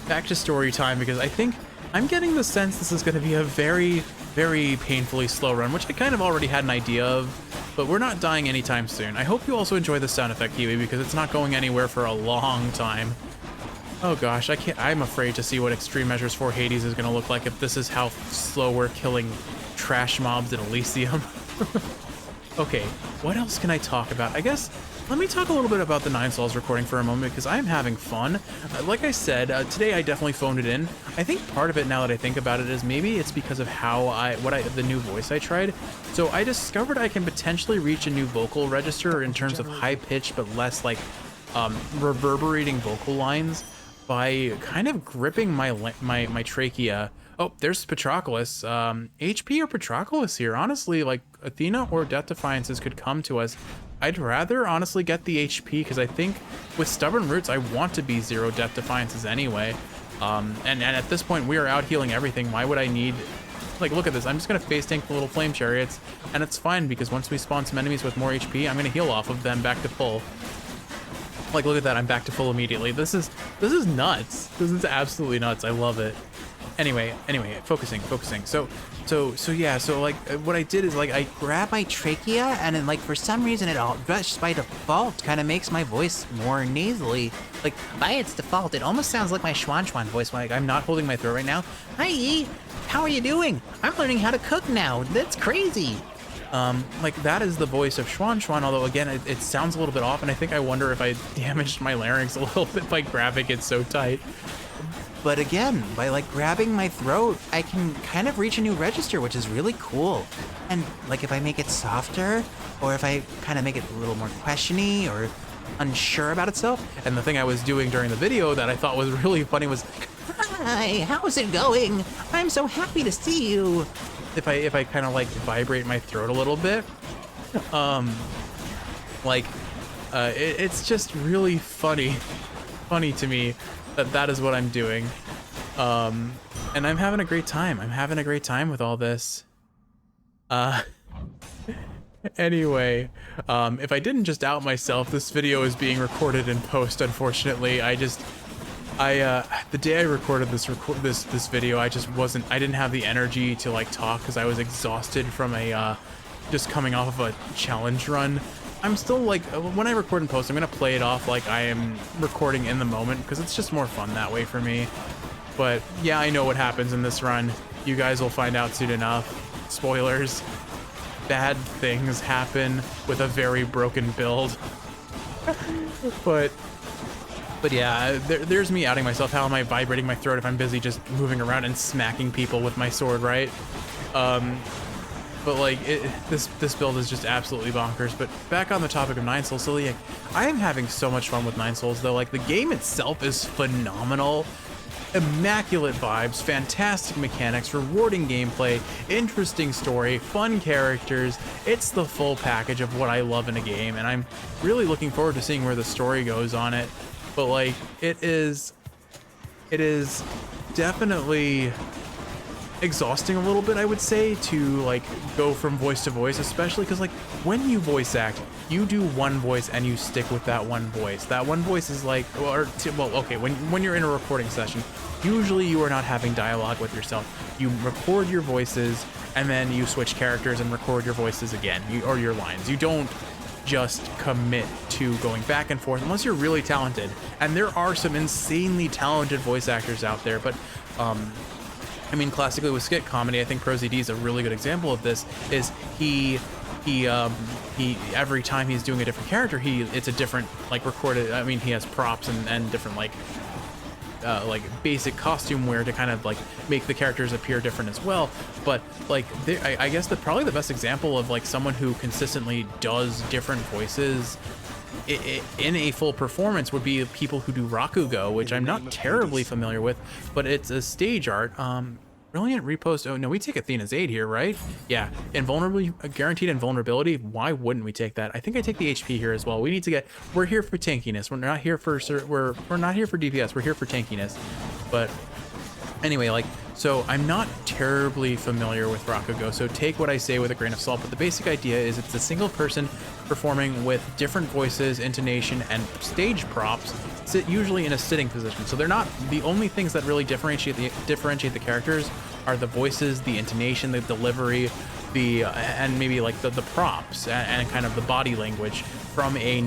back to story time, because I think I'm getting the sense this is going to be a very, very painfully slow run, which I kind of already had an idea of. but we're not dying anytime soon. I hope you also enjoy the sound effect, Kiwi, because it's not going anywhere for a long time. Oh gosh, I'm afraid to see what Extreme Measures 4 Hades is going to look like if this is how slow we're killing trash mobs in Elysium. Okay, what else can I talk about? I guess let me talk a little bit about the Nine Souls recording for a moment, because I'm having fun. Like I said, today I definitely phoned it in. I think part of it, now that I think about it, is maybe it's because of how the new voice I tried. So I discovered I can potentially reach a new vocal register in terms of high pitched but less like reverberating vocal lines by kind of gripping my trachea. Oh, there's Patroclus. HP or Patroclus here. Honestly, like Athena or Death Defiances could come to us. I'd rather honestly get the HP, because I think with Stubborn Roots, I want to be 0 Death Defiances anyway. And at this point, we are out healing everything. Why would I need... Like, look at this. I'm just going to face tank the little flame chariots, and it's fine, because once we spawn some enemies with more HP, I'm going to heal off of them back to full. Like, look at that. I'm back to full immediately. This is nuts. This is absolutely nuts. I love it. Anyway, focusing. So yeah, so like what I did is like I grab my trachea, and then like for some reason it all just by default kind of makes my voice more nasally. Like by its default, it almost sounds like my Schwan voice. Like I'm not holding my throat right now. Hi, E. How are you doing? I'm learning how to cook now. That's crazy. Like that is the voice of Schwan, although again, it sounds a little bit off, and I think I wonder if I damaged my larynx a little bit by grabbing it so tight. But again, by like grabbing my throat, I can kind of reach a new register, which is really cool. And like if I make it softer, or if I kind of make it a little more questiony or unsure about itself. And the thing I was doing during the video that I thought was really funny was, "Hi, how's it going? I'm so happy to see you." If I kind of like vibrate my throat a little bit, it's just really funny to me that is what I'm doing. And I'm having a great time. I'm having a great time with all this. Anyway, if I didn't just out myself, this video is being recorded in post, unfortunately. The day I recorded this video, I didn't have the energy to like talk, because I was exhausted from just coming off of a challenge run. I'm still like, when I record in post, I'm gonna play it off like I am recording in the moment, because it's just more fun that way for me. But yeah, I know what happens in this run. You guys will find out soon enough. Spoilers. Bad things happen with a very broken build. But yeah, there's me outing myself. How am I vibrating my throat if I'm busy just moving around and smacking people with my sword, right? But like, this build is just absolutely bonkers. But back on the topic of Nine Souls, so like, I am having so much fun with Nine Souls, though. Like, the game itself is phenomenal. Immaculate vibes, fantastic mechanics, rewarding gameplay, interesting story, fun characters. It's the full package of what I love in a game, and I'm really looking forward to seeing where the story goes on it. But like, it is definitely exhausting a little bit, I would say, to like go from voice to voice, especially because like when you voice act, you do one voice and you stick with that one voice. That one voice is like, when you're in a recording session, usually you are not having dialogue with yourself. You record your voices and then you switch characters and record your voices again, or your lines. You don't just commit to going back and forth unless you're really talented. And there are some insanely talented voice actors out there, but I mean, classically with skit comedy, I think ProZD is a really good example of this. Is he every time he's doing a different character, it's a different like recorded. I mean, he has props and different like basic costume wear to kind of like make the characters appear different as well. But like, I guess probably the best example of like someone who consistently does different voices in a full performance would be people who do Rakugo, which I'm not terribly familiar with, but it's a stage art. Brilliant repost. Oh no, we take Athena's aid here, right? Yeah, guaranteed invulnerability. Why wouldn't we take that? I think I take the HP here as well. We need to get. We're here for tankiness. We're not here for we're not here for DPS. We're here for tankiness. But anyway, like, so I'm not terribly familiar with Rakugo, so take what I say with a grain of salt. But the basic idea is it's a single person performing with different voices, intonation, and stage props, sit usually in a sitting position. So they're not the only things that really differentiate the characters are the voices, the intonation, the delivery. and maybe like the props and kind of the body language from a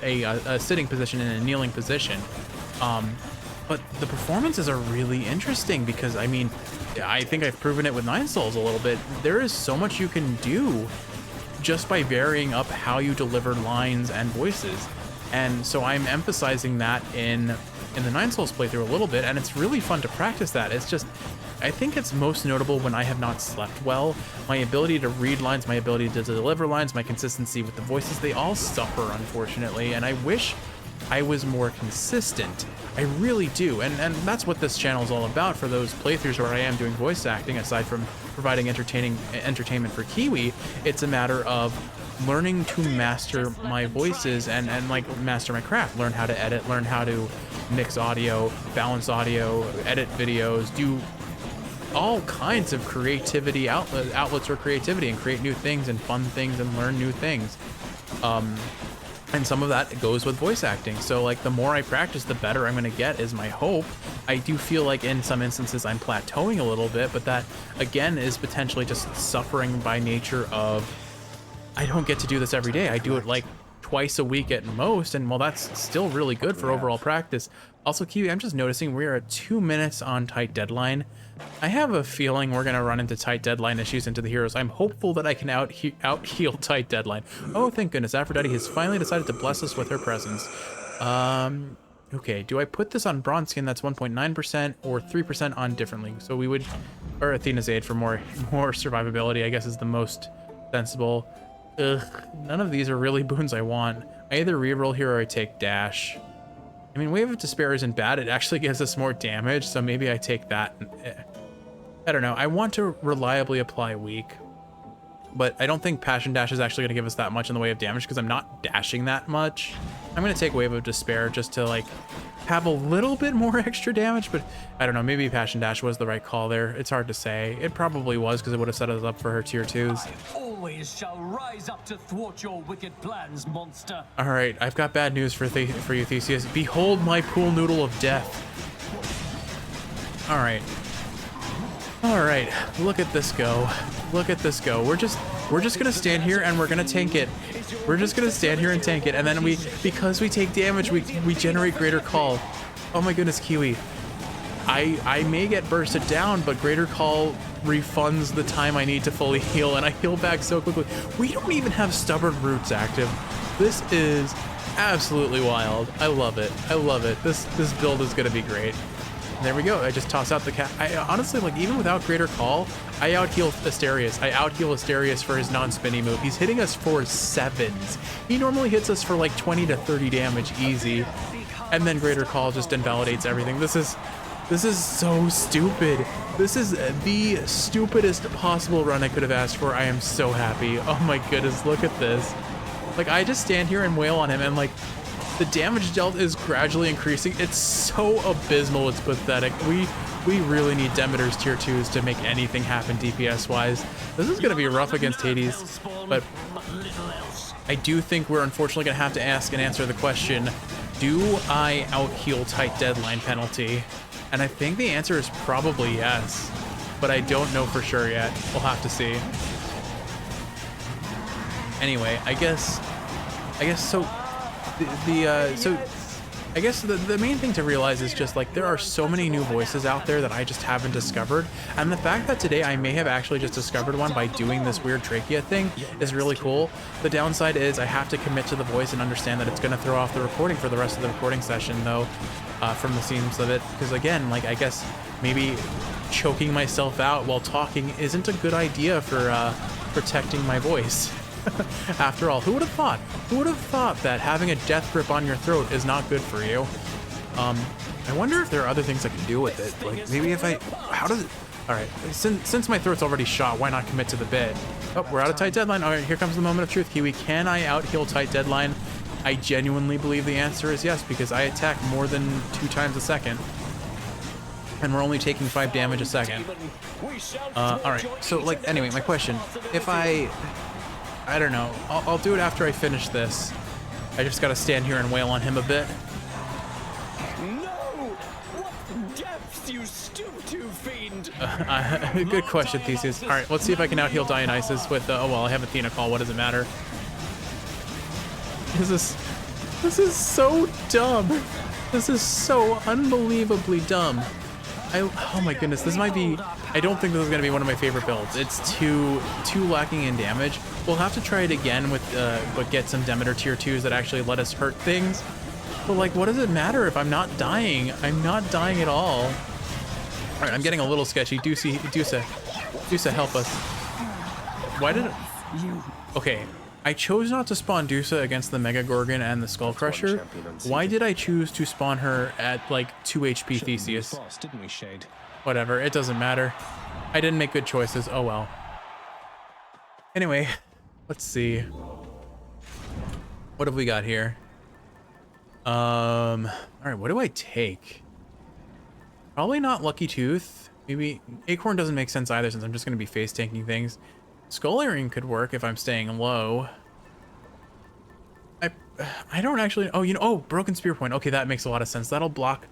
a sitting position and a kneeling position. But the performances are really interesting because, I mean, I think I've proven it with 9 Souls a little bit. There is so much you can do just by varying up how you deliver lines and voices. And so I'm emphasizing that in the 9 Souls playthrough a little bit, and it's really fun to practice that. It's just, I think it's most notable when I have not slept well. My ability to read lines, my ability to deliver lines, my consistency with the voices, they all suffer, unfortunately, and I wish I was more consistent. I really do, and that's what this channel is all about for those playthroughs where I am doing voice acting. Aside from providing entertainment for Kiwi, it's a matter of learning to master my voices and like master my craft, learn how to edit, learn how to mix audio, balance audio, edit videos, do all kinds of creativity outlets for creativity, and create new things and fun things and learn new things. And some of that goes with voice acting. So like the more I practice, the better I'm gonna get is my hope. I do feel like in some instances I'm plateauing a little bit, but that again is potentially just suffering by nature of I don't get to do this every day. I do it like twice a week at most, and well, that's still really good for overall practice. Also, Kiwi, I'm just noticing we are at 2 minutes on tight deadline. I have a feeling we're gonna run into tight deadline issues into the heroes. I'm hopeful that I can out heal tight deadline. Oh, thank goodness, Aphrodite has finally decided to bless us with her presence. Okay, do I put this on bronze skin? That's 1.9% or 3% on differently. So we would, or Athena's aid for more survivability, I guess is the most sensible. Ugh, none of these are really boons I want. I either reroll here or I take dash. I mean, Wave of Despair isn't bad. It actually gives us more damage, so maybe I take that. I don't know. I want to reliably apply weak, but I don't think Passion Dash is actually going to give us that much in the way of damage because I'm not dashing that much. I'm going to take Wave of Despair just to like have a little bit more extra damage, but I don't know. Maybe Passion Dash was the right call there. It's hard to say. It probably was because it would have set us up for her tier 2s. I always shall rise up to thwart your wicked plans, monster. All right, I've got bad news for you, Theseus. Behold my pool noodle of death. All right. All right, look at this go. Look at this go. We're just gonna stand here and we're gonna tank it. We're just gonna stand here and tank it, and then because we take damage, we generate greater call. Oh my goodness, Kiwi. I may get bursted down, but greater call refunds the time I need to fully heal, and I heal back so quickly. We don't even have stubborn roots active. This is absolutely wild. I love it. I love it. This build is gonna be great. There we go. I just toss out the cat. I honestly, like, even without greater call, I out-heal Asterius. I out-heal Asterius for his non-spinny move. He's hitting us for 7s. He normally hits us for like 20 to 30 damage easy, and then greater call just invalidates everything. This is so stupid. This is the stupidest possible run I could have asked for. I am so happy. Oh my goodness, look at this. Like, I just stand here and wail on him, and like, the damage dealt is gradually increasing. It's so abysmal, it's pathetic. We really need Demeter's tier 2s to make anything happen DPS wise. This is gonna be rough against Hades, but I do think we're unfortunately gonna have to ask and answer the question, do I out-heal tight deadline penalty? And I think the answer is probably yes, but I don't know for sure yet. We'll have to see. Anyway, I guess so. I guess the main thing to realize is just like there are so many new voices out there that I just haven't discovered, and the fact that today I may have actually just discovered one by doing this weird trachea thing is really cool. The downside is I have to commit to the voice and understand that it's going to throw off the recording for the rest of the recording session, though, from the seams of it, because again, like, I guess maybe choking myself out while talking isn't a good idea for protecting my voice. After all, who would have thought? Who would have thought that having a death grip on your throat is not good for you? I wonder if there are other things I can do with it. Like, maybe if how does it... All right, since my throat's already shot, why not commit to the bid? Oh, we're out of tight deadline. All right, here comes the moment of truth, Kiwi. Can I out-heal tight deadline? I genuinely believe the answer is yes, because I attack more than 2 times a second. And we're only taking 5 damage a second. All right, so, like, anyway, my question. If I don't know. I'll do it after I finish this. I just gotta stand here and wail on him a bit. No! What depths you stoop to, fiend! Good question, Theseus. All right, let's see if I can out heal Dionysus with. Oh well, I have Athena call. What does it matter? This is so dumb. This is so unbelievably dumb. Oh my goodness, this might be. I don't think this is gonna be one of my favorite builds. It's too lacking in damage. We'll have to try it again with, but get some Demeter tier 2s that actually let us hurt things. But like, what does it matter if I'm not dying? I'm not dying at all. All right, I'm getting a little sketchy. Dusa, help us. Why did it? Okay, I chose not to spawn Dusa against the Mega Gorgon and the Skull Crusher. Why did I choose to spawn her at like 2 HP Theseus? Whatever, it doesn't matter. I didn't make good choices. Oh well. Anyway, let's see. What have we got here? All right, what do I take? Probably not Lucky Tooth. Maybe Acorn doesn't make sense either since I'm just going to be face tanking things. Skull Earring could work if I'm staying low. I don't actually. Oh, you know. Oh, Broken Spear Point. Okay, that makes a lot of sense. That'll block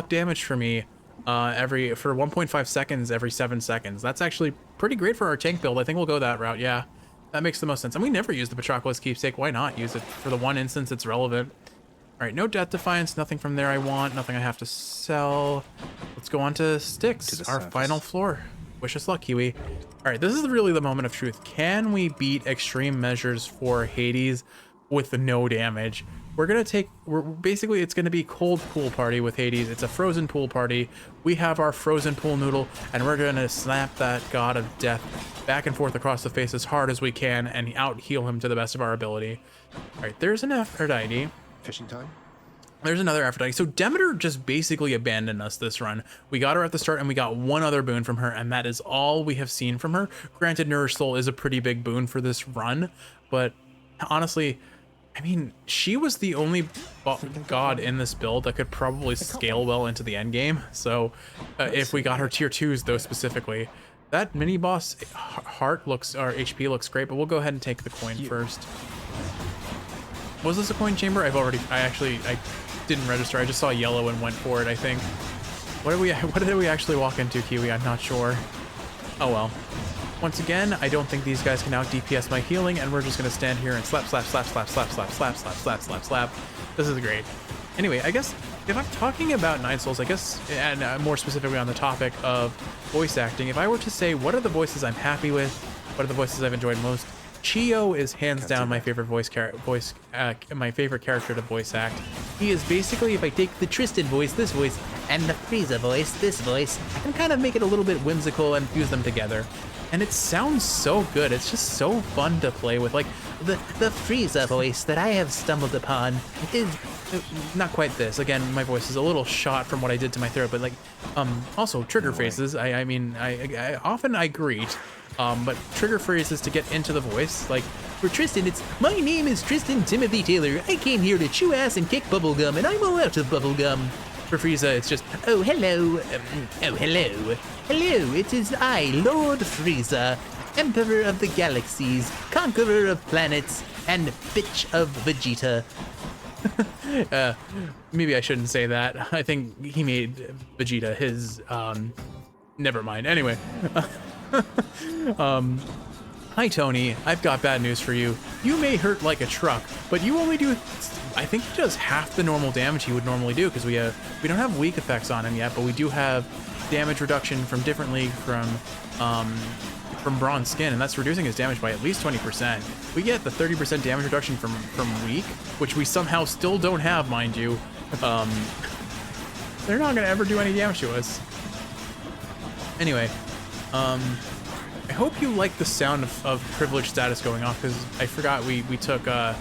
damage for me. For 1.5 seconds every 7 seconds. That's actually pretty great for our tank build. I think we'll go that route. Yeah, that makes the most sense. And we never use the Patroclus Keepsake. Why not use it for the one instance it's relevant? All right, no Death Defiance, nothing from there I want, nothing I have to sell. Let's go on to Styx, our final floor. Wish us luck, Kiwi. All right, this is really the moment of truth. Can we beat extreme measures for Hades with no damage? Basically, it's gonna be cold pool party with Hades. It's a frozen pool party. We have our frozen pool noodle, and we're gonna slap that god of death back and forth across the face as hard as we can and out heal him to the best of our ability. All right, there's an Aphrodite. Fishing time? There's another Aphrodite. So Demeter just basically abandoned us this run. We got her at the start and we got one other boon from her, and that is all we have seen from her. Granted, Nourished Soul is a pretty big boon for this run, but honestly, I mean, she was the only god in this build that could probably scale well into the end game. So if we got her tier 2s though specifically, that mini boss heart looks, or HP looks great, but we'll go ahead and take the coin first. Was this a coin chamber? I didn't register. I just saw yellow and went for it, I think. What did we actually walk into, Kiwi? I'm not sure. Oh well. Once again, I don't think these guys can out DPS my healing, and we're just gonna stand here and slap, slap, slap, slap, slap, slap, slap, slap, slap, slap, slap. This is great. Anyway, I guess if I'm talking about Nine Souls, I guess, and more specifically on the topic of voice acting, if I were to say what are the voices I'm happy with, what are the voices I've enjoyed most, Chio is hands down my favorite my favorite character to voice act. He is basically, if I take the Tristan voice, this voice, and the Frieza voice, this voice, and kind of make it a little bit whimsical and fuse them together. And it sounds so good. It's just so fun to play with. Like the Frieza voice that I have stumbled upon is not quite this. Again, my voice is a little shot from what I did to my throat, but like also trigger phrases. I mean, I often I greet. But trigger phrases to get into the voice, like for Tristan, it's my name is Tristan Timothy Taylor. I came here to chew ass and kick bubblegum, and I'm all out of bubblegum. For Frieza, it's just oh hello, hello. It is I, Lord Frieza, Emperor of the Galaxies, Conqueror of Planets, and Bitch of Vegeta. Maybe I shouldn't say that. I think he made Vegeta his. Never mind. Anyway. Hi Tony, I've got bad news for you. You may hurt like a truck, but you only do, I think he does half the normal damage he would normally do, because we don't have weak effects on him yet, but we do have damage reduction from different league from bronze skin, and that's reducing his damage by at least 20%. We get the 30% damage reduction from weak, which we somehow still don't have, mind you. They're not gonna ever do any damage to us. Anyway, I hope you like the sound of privilege status going off, because I forgot we took the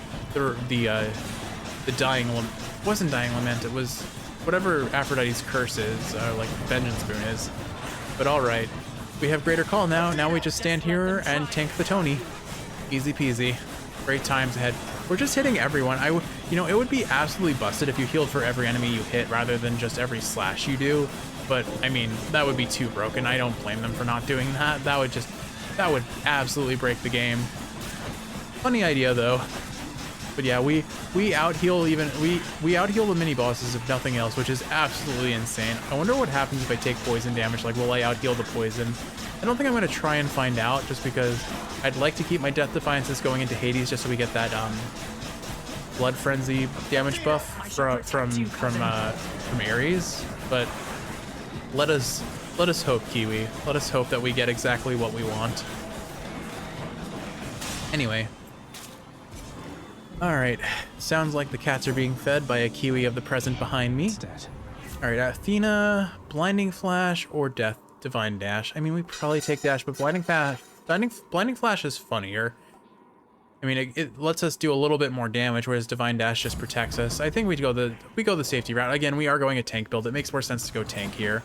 dying lament. It wasn't dying lament, it was whatever Aphrodite's curse is, like vengeance boon is. But all right, we have greater call now. Now we just stand here and tank the Tony. Easy peasy. Great times ahead. We're just hitting everyone. You know, it would be absolutely busted if you healed for every enemy you hit rather than just every slash you do. But I mean, that would be too broken. I don't blame them for not doing that. That would absolutely break the game. Funny idea though. But yeah, we out heal we out heal the mini bosses if nothing else, which is absolutely insane. I wonder what happens if I take poison damage. Like, will I out heal the poison? I don't think I'm gonna try and find out, just because I'd like to keep my Death Defiances going into Hades just so we get that Blood Frenzy damage buff from Ares. But let us hope, Kiwi. Let us hope that we get exactly what we want. Anyway. Alright. Sounds like the cats are being fed by a Kiwi of the present behind me. Alright, Athena, Blinding Flash, or Death Divine Dash. I mean, we probably take Dash, but Blinding Flash is funnier. I mean, it lets us do a little bit more damage, whereas Divine Dash just protects us. I think we go the safety route. Again, we are going a tank build. It makes more sense to go tank here.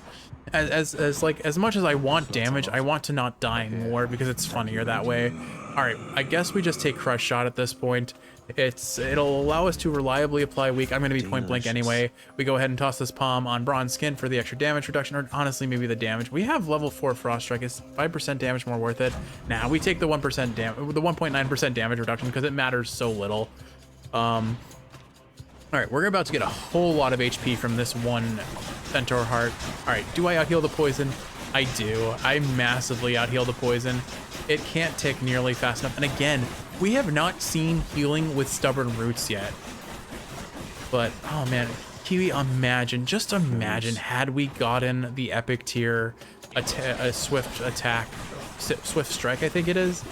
As much as I want damage, I want to not die more because it's funnier that way. All right, I guess we just take Crush Shot at this point. It'll allow us to reliably apply weak. I'm going to be point blank anyway. We go ahead and toss this palm on Bronze Skin for the extra damage reduction, or honestly maybe the damage. We have level 4 Frost Strike. Is 5% damage more worth it? Nah, we take the 1% damage, the 1.9% damage reduction because it matters so little. All right, we're about to get a whole lot of HP from this one Centaur Heart. All right, do I out heal the poison? I do. I massively out heal the poison. It can't tick nearly fast enough. And again, we have not seen healing with Stubborn Roots yet. But, oh man, Kiwi, just imagine had we gotten the epic tier, a swift attack, swift strike, I think it is,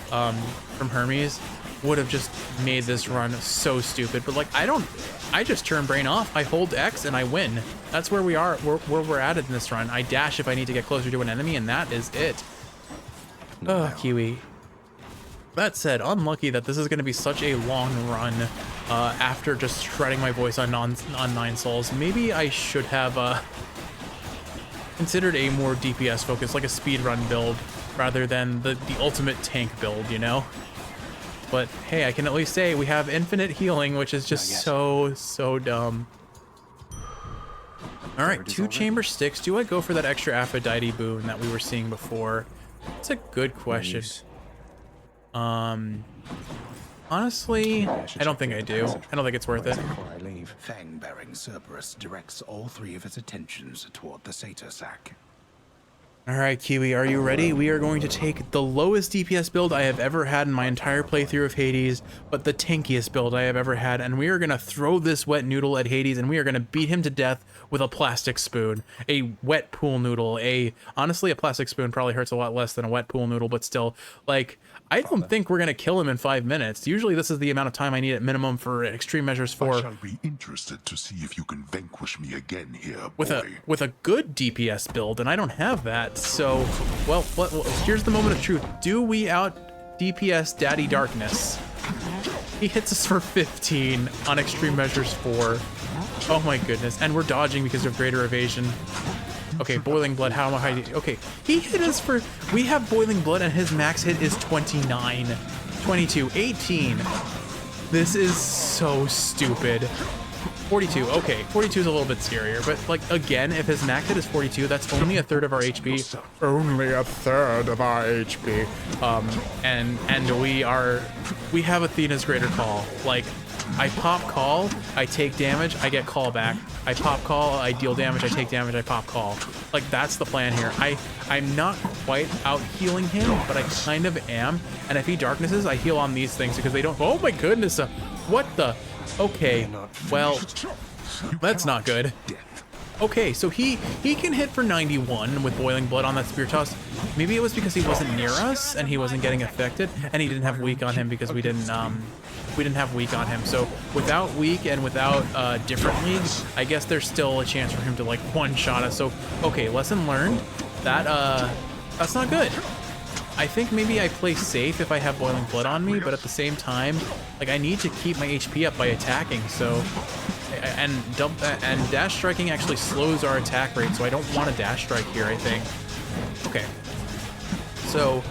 from Hermes, would have just made this run so stupid. But like, I just turn brain off, I hold X and I win. That's where we are, where we're at in this run. I dash if I need to get closer to an enemy, and that is it. Oh, Kiwi. That said, unlucky that this is going to be such a long run after just shredding my voice on 9 souls. Maybe I should have considered a more DPS focus, like a speedrun build, rather than the ultimate tank build, you know? But hey, I can at least say we have infinite healing, which is just so dumb. All right, 2 chamber sticks. Do I go for that extra Aphrodite boon that we were seeing before? That's a good question. Honestly, I don't think I do. I don't think it's worth it. Before I leave, Fang-bearing Cerberus directs all 3 of its attentions toward the Satyr Sack. All right, Kiwi, are you ready? We are going to take the lowest DPS build I have ever had in my entire playthrough of Hades, but the tankiest build I have ever had, and we are going to throw this wet noodle at Hades, and we are going to beat him to death with a plastic spoon. A wet pool noodle. Honestly, a plastic spoon probably hurts a lot less than a wet pool noodle, but still, like, I don't think we're going to kill him in 5 minutes. Usually this is the amount of time I need at minimum for Extreme Measures 4. I shall be interested to see if you can vanquish me again here, with boy. With a good DPS build, and I don't have that. So, well, here's the moment of truth. Do we out DPS Daddy Darkness? He hits us for 15 on Extreme Measures 4. Oh my goodness. And we're dodging because of greater evasion. Okay, Boiling Blood, how am I? Okay, he hit us for, we have Boiling Blood and his max hit is 29, 22, 18. This is so stupid. 42, okay, 42 is a little bit scarier, but like, again, if his max hit is 42, that's only a third of our HP. Only a third of our HP. And we have Athena's Greater Call. Like, I pop call, I take damage, I get call back. I pop call, I deal damage, I take damage, I pop call. Like, that's the plan here. I'm not quite out healing him, but I kind of am. And if he darknesses, I heal on these things because they don't. Oh my goodness, what the? Okay, well, that's not good. Okay, so he can hit for 91 with Boiling Blood on that Spear Toss. Maybe it was because he wasn't near us and he wasn't getting affected, and he didn't have weak on him because we didn't have weak on him. So without weak and without different leagues, I guess there's still a chance for him to like one-shot us. So okay, lesson learned. That's not good. I think maybe I play safe if I have Boiling Blood on me, but at the same time, like, I need to keep my HP up by attacking. So. And dash striking actually slows our attack rate, so I don't want to dash strike here, I think. Okay. So,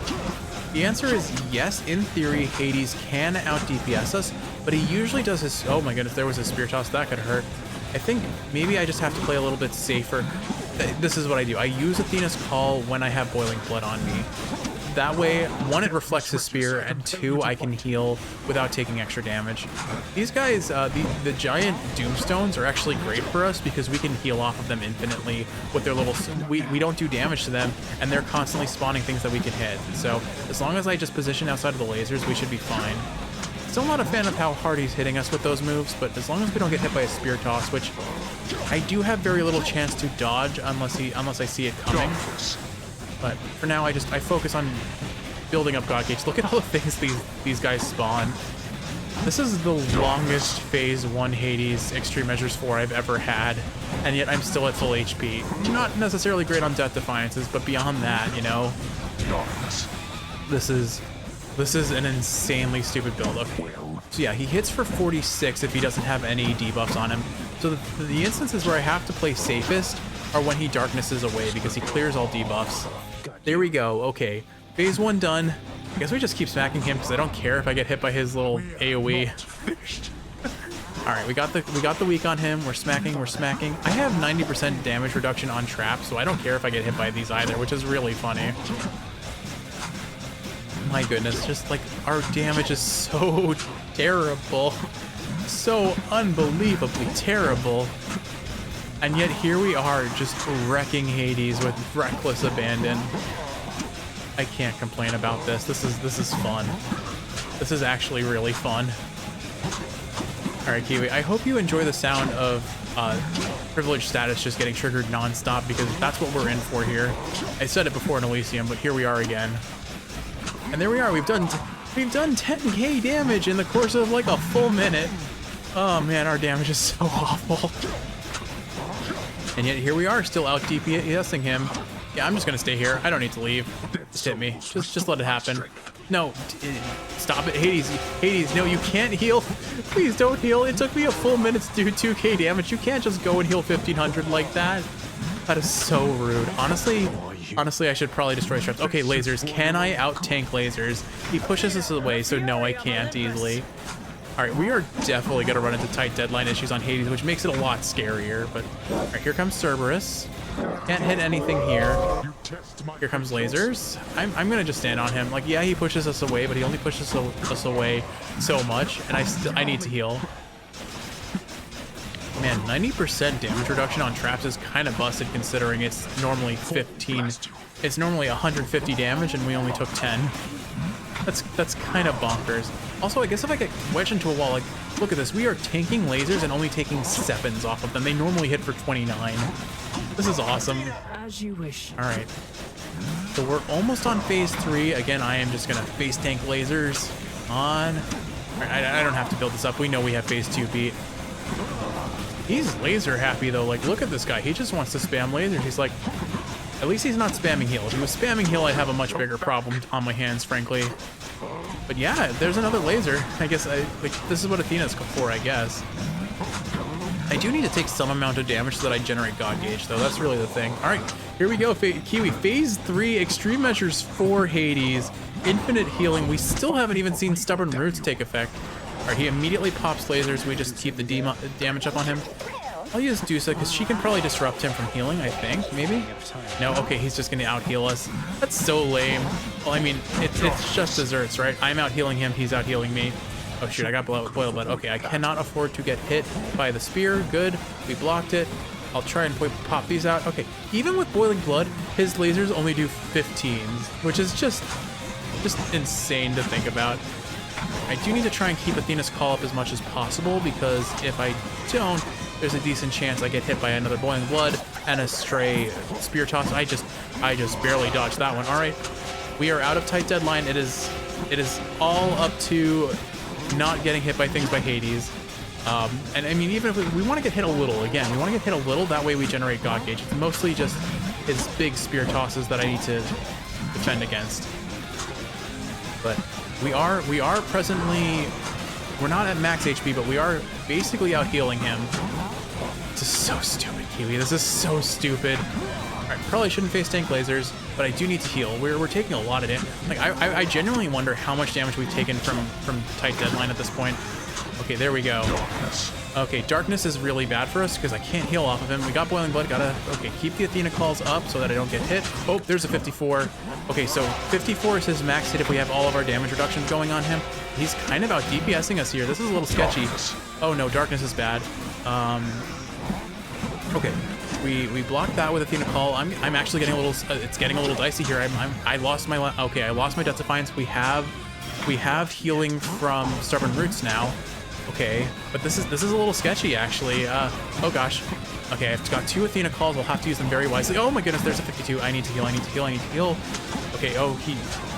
the answer is yes, in theory, Hades can out DPS us, but he usually does his... Oh my goodness, there was a Spear Toss. That could hurt. I think maybe I just have to play a little bit safer. This is what I do. I use Athena's Call when I have Boiling Blood on me. That way, one, it reflects his spear, and two, I can heal without taking extra damage. These guys, the giant Doomstones are actually great for us because we can heal off of them infinitely with their little... We don't do damage to them, and they're constantly spawning things that we can hit. So as long as I just position outside of the lasers, we should be fine. Still not a fan of how hard he's hitting us with those moves, but as long as we don't get hit by a spear toss, which I do have very little chance to dodge unless I see it coming. But for now, I focus on building up God Gauge. Look at all the things these guys spawn. This is the longest Phase 1 Hades Extreme Measures 4 I've ever had, and yet I'm still at full HP. Not necessarily great on Death Defiances, but beyond that, you know, this is an insanely stupid build. Okay. So yeah, he hits for 46 if he doesn't have any debuffs on him. So the instances where I have to play safest are when he darknesses away because he clears all debuffs. There we go. Okay, Phase 1 done. I guess we just keep smacking him because I don't care if I get hit by his little AoE. All right, we got the weak on him. We're smacking. I have 90% damage reduction on traps, so I don't care if I get hit by these either, which is really funny. My goodness, just like our damage is so terrible, so unbelievably terrible. And yet here we are just wrecking Hades with reckless abandon. I can't complain about this. This is fun. This is actually really fun. All right, Kiwi, I hope you enjoy the sound of privilege status just getting triggered nonstop because that's what we're in for here. I said it before in Elysium, but here we are again. And there we are. We've done 10k damage in the course of like a full minute. Oh man, our damage is so awful. And yet here we are, still out DPSing him. Yeah, I'm just gonna stay here. I don't need to leave. Just hit me. Just let it happen. No, stop it, Hades. No, you can't heal. Please don't heal. It took me a full minute to do 2k damage. You can't just go and heal 1500 like that. That is so rude. Honestly, I should probably destroy traps. Okay, lasers. Can I out-tank lasers? He pushes us away, so no, I can't easily. All right, we are definitely going to run into tight deadline issues on Hades, which makes it a lot scarier. But all right, here comes Cerberus. Can't hit anything here. Here comes lasers. I'm going to just stand on him. Like, yeah, he pushes us away, but he only pushes us away so much, and I need to heal. Man, 90% damage reduction on traps is kind of busted considering it's normally 15. It's normally 150 damage and we only took 10. That's kind of bonkers. Also, I guess if I get wedged into a wall, like, look at this. We are tanking lasers and only taking 7s off of them. They normally hit for 29. This is awesome. As you wish. All right. So we're almost on Phase 3. Again, I am just going to face tank lasers on. I don't have to build this up. We know we have Phase 2 beat. He's laser happy though. Like, look at this guy. He just wants to spam lasers. He's like, at least he's not spamming heal. If he was spamming heal, I'd have a much bigger problem on my hands, frankly. But yeah, there's another laser. I guess like this is what Athena's for, I guess. I do need to take some amount of damage so that I generate God Gauge, though. That's really the thing. All right, here we go, Kiwi. Phase 3, Extreme Measures 4 Hades. Infinite healing. We still haven't even seen Stubborn Roots take effect. All right, he immediately pops lasers. We just keep the damage up on him. I'll use Dusa because she can probably disrupt him from healing, I think. Maybe? No? Okay, he's just going to out-heal us. That's so lame. Well, I mean, it's just desserts, right? I'm out-healing him. He's out-healing me. Oh, shoot. I got boiled blood. Okay, I cannot afford to get hit by the spear. Good. We blocked it. I'll try and pop these out. Okay, even with boiling blood, his lasers only do 15s, which is just insane to think about. I do need to try and keep Athena's call up as much as possible because if I don't, there's a decent chance I get hit by another boiling blood and a stray spear toss. I just barely dodged that one. All right, we are out of tight deadline. It is all up to not getting hit by things by Hades. And I mean, even if we want to get hit a little, again, we want to get hit a little. That way we generate God Gauge. It's mostly just his big spear tosses that I need to defend against. But we are presently, we're not at max HP, but we are basically out healing him. This is so stupid, Kiwi. This is so stupid. All right, probably shouldn't face tank lasers, but I do need to heal. We're taking a lot of damage. Like I genuinely wonder how much damage we've taken from tight deadline at this point. Okay, there we go. Okay, darkness is really bad for us because I can't heal off of him. We got boiling blood, gotta, okay, keep the Athena calls up so that I don't get hit. Oh, there's a 54. Okay, so 54 is his max hit if we have all of our damage reductions going on him. He's kind of out DPSing us here. This is a little sketchy. Oh no, darkness is bad. Okay, we blocked that with Athena call. I'm actually getting a little, it's getting a little dicey here. I lost my, okay, I lost my Death Defiance. We have healing from Stubborn Roots now. Okay, but this is a little sketchy actually. Oh gosh. Okay, I've got 2 Athena calls. I'll have to use them very wisely. Oh my goodness, there's a 52. I need to heal. I need to heal. I need to heal. Okay. Oh,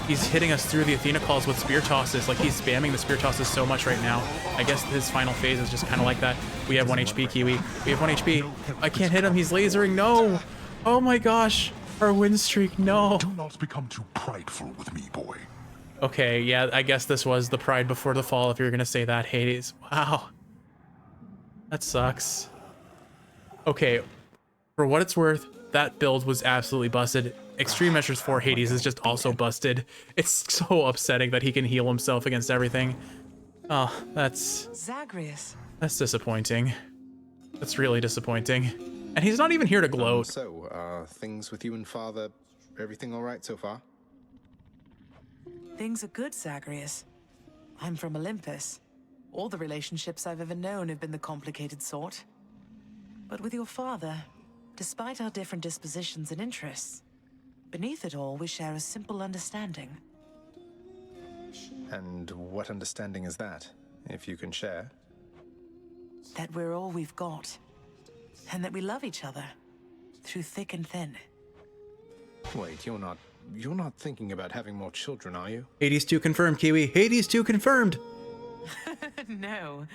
he's hitting us through the Athena calls with spear tosses. Like he's spamming the spear tosses so much right now. I guess his final phase is just kind of like that. We have 1 HP, Kiwi. We have 1 HP. I can't hit him. He's lasering. No. Oh my gosh. Our win streak. No. Do not become too prideful with me, boy. Okay, yeah, I guess this was the pride before the fall, if you're gonna say that, Hades. Wow. That sucks. Okay, for what it's worth, that build was absolutely busted. Extreme Measures 4 Hades is just also busted. It's so upsetting that he can heal himself against everything. Oh, that's Zagreus. That's disappointing. That's really disappointing. And he's not even here to gloat. So, things with you and Father, everything all right so far? Things are good, Zagreus. I'm from Olympus. All the relationships I've ever known have been the complicated sort. But with your father, despite our different dispositions and interests, beneath it all, we share a simple understanding. And what understanding is that, if you can share? That we're all we've got. And that we love each other, through thick and thin. Wait, you're not thinking about having more children, are you? Hades 2 confirmed, Kiwi. Hades 2 confirmed. No,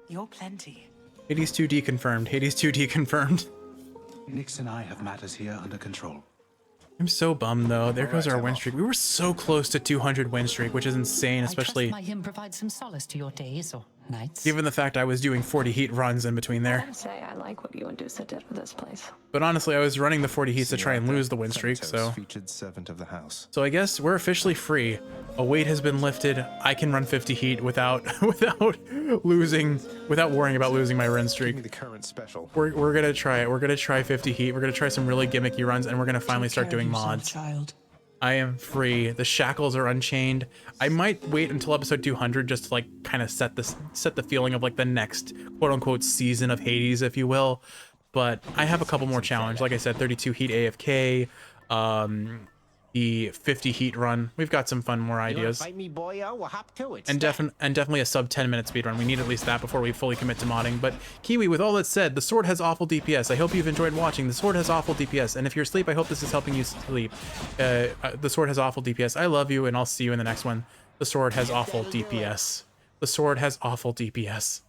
you're plenty. Hades 2 deconfirmed. Hades 2 deconfirmed. Nyx and I have matters here under control. I'm so bummed though. There goes our win streak. We were so close to 200 win streak, which is insane, especially my hymn provides some solace to your days or nights. given the fact I was doing 40 heat runs in between there. I'd say I like what you and Dusa did with this place. But honestly, I was running the 40 heats to try and lose the win streak, so. Featured servant of the house. So I guess we're officially free. A weight has been lifted. I can run 50 heat without worrying about losing my win streak. Give me the current special. We're gonna try it. We're gonna try 50 heat. We're gonna try some really gimmicky runs, and we're gonna finally start doing mods. Child. I am free. The shackles are unchained. I might wait until episode 200 just to like kind of set the feeling of like the next quote unquote season of Hades, if you will. But I have a couple more challenges. Like I said, 32 heat AFK, the 50 heat run. We've got some fun more ideas. Fight me, boyo? We'll hop to it. And definitely a sub 10-minute speed run. We need at least that before we fully commit to modding. But Kiwi, with all that said, the sword has awful DPS. I hope you've enjoyed watching. The sword has awful DPS. And if you're asleep, I hope this is helping you sleep. The sword has awful DPS. I love you, and I'll see you in the next one. The sword has awful DPS. The sword has awful DPS.